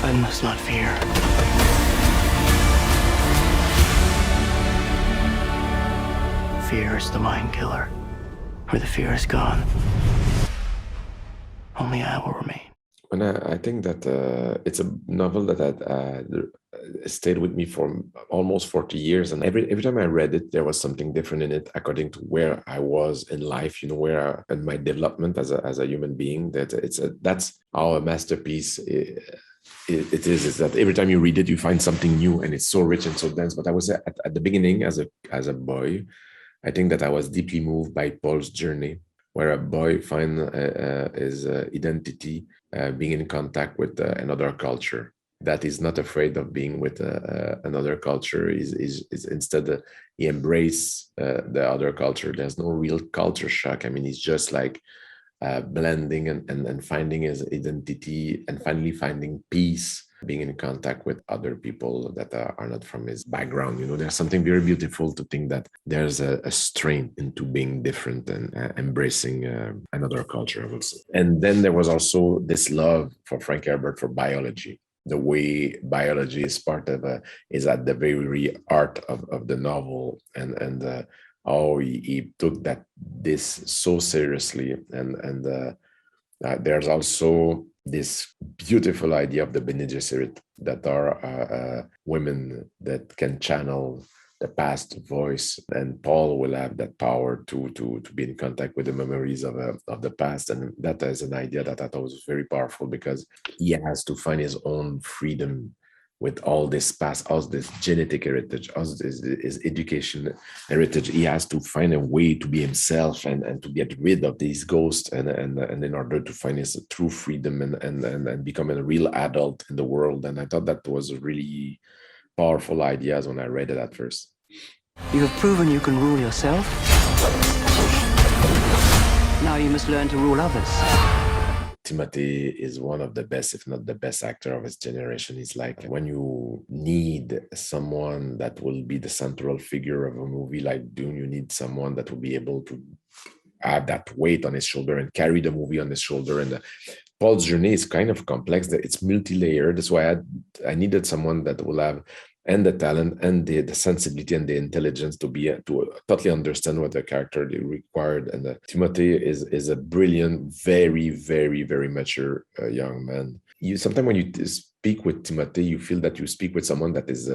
I must not fear. Fear is the mind killer. Where the fear is gone, only I will remain. And I think that it's a novel that had stayed with me for almost 40 years. And every time I read it, there was something different in it according to where I was in life, where in my development as a human being. That's how a masterpiece it is that every time you read it, you find something new, and it's so rich and so dense. But I was at the beginning as a boy, I think that I was deeply moved by Paul's journey, where a boy finds his identity being in contact with another culture, that is not afraid of being with another culture, is instead he embrace the other culture. There's no real culture shock. I mean, he's just like blending and finding his identity, and finally finding peace, being in contact with other people that are not from his background. There's something very beautiful to think that there's a strength into being different and embracing another culture, I would say. And then there was also this love for Frank Herbert for biology. The way biology is part of is at the very heart of the novel, and how he took this so seriously, and there's also this beautiful idea of the Bene Gesserit, that are women that can channel the past voice, and Paul will have that power to be in contact with the memories of the past. And that is an idea that I thought was very powerful, because he has to find his own freedom with all this past, all this genetic heritage, all this his education heritage. He has to find a way to be himself, and to get rid of these ghosts, and in order to find his true freedom, and become a real adult in the world. And I thought that was a really powerful ideas when I read it at first. You have proven you can rule yourself. Now you must learn to rule others. Timothée is one of the best, if not the best actor of his generation. He's like, when you need someone that will be the central figure of a movie like Dune, you need someone that will be able to have that weight on his shoulder and carry the movie on his shoulder. And Paul's journey is kind of complex. It's multi-layered. That's why I needed someone that will have and the talent and the sensibility and the intelligence to totally understand what the character required. And Timothée is a brilliant, very, very, very mature young man. Sometimes when you speak with Timothée, you feel that you speak with someone that is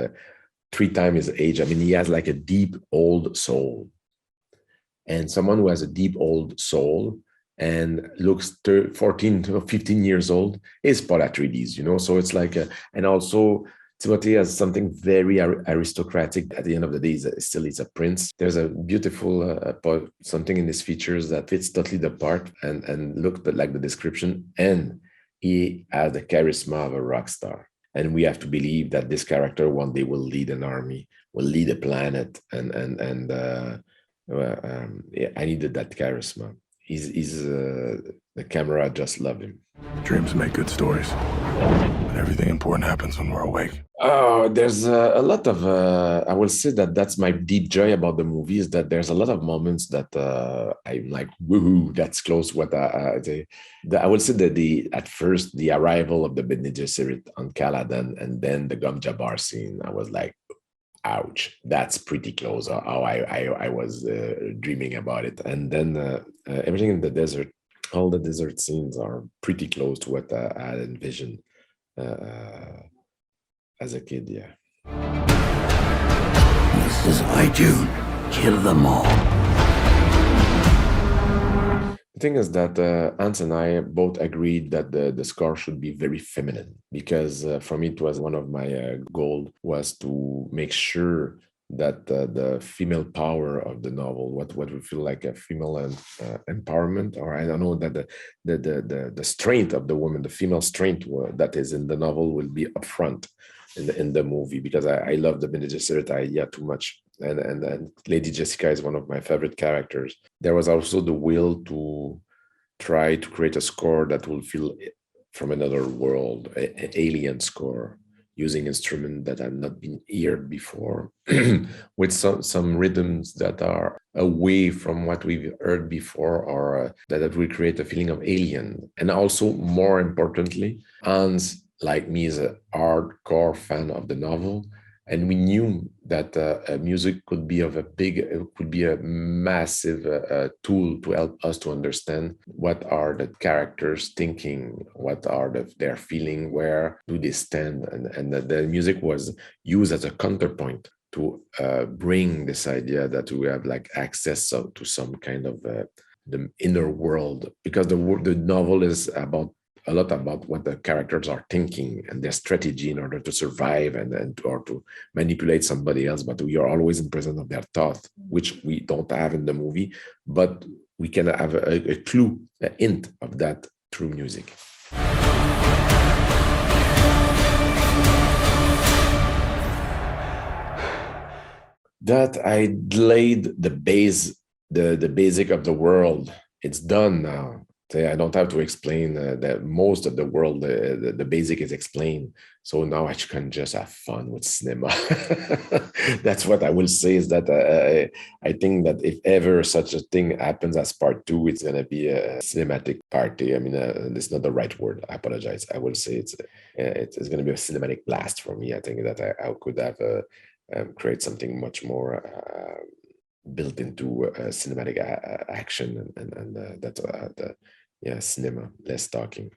3 times his age. I mean, he has like a deep old soul, and someone who has a deep old soul and looks 14 to 15 years old is Paul Atreides, So it's like, and also Timothée has something very aristocratic. At the end of the day, he's a prince. There's a beautiful something in his features that fits totally the part, and looked like the description. And he has the charisma of a rock star. And we have to believe that this character one day will lead an army, will lead a planet, and I needed that charisma. He's the camera just loved him. Dreams make good stories, but everything important happens when we're awake. Oh, there's a lot of, I will say that that's my deep joy about the movie, is that there's a lot of moments that I'm like, woohoo, that's close. What I will say that at first, the arrival of the Bene Gesserit on Caladan, and then the Gom Jabbar scene, I was like, ouch, that's pretty close. How I was dreaming about it. And then everything in the desert, all the desert scenes are pretty close to what I had envisioned as a kid, yeah. This is my Dune. Kill them all. The thing is that Hans and I both agreed that the score should be very feminine, because for me it was one of my goals was to make sure that the female power of the novel, what we feel like a female empowerment, or I don't know, that the strength of the woman, the female strength that is in the novel, will be upfront in the movie, because I love the Bene Gesserit idea too much. And Lady Jessica is one of my favorite characters. There was also the will to try to create a score that will feel from another world, an alien score, using instruments that have not been heard before, with some rhythms that are away from what we've heard before, or that will create a feeling of alien. And also, more importantly, Hans like me, is a hardcore fan of the novel, and we knew that music could be could be a massive tool to help us to understand what are the characters thinking, what are their feeling, where do they stand, and the music was used as a counterpoint to bring this idea that we have like access to some kind of the inner world, because the novel is about a lot about what the characters are thinking and their strategy in order to survive or to manipulate somebody else. But we are always in presence of their thought, which we don't have in the movie, but we can have a clue, a hint of that through music. That I laid the base, the basic of the world. It's done now. I don't have to explain that most of the world, the basic is explained. So now I can just have fun with cinema. That's what I will say, is that I think that if ever such a thing happens as part 2, it's going to be a cinematic party. I mean, it's not the right word. I apologize. I will say it's going to be a cinematic blast for me. I think that I could have create something much more built into cinematic action, and that's cinema, less talking.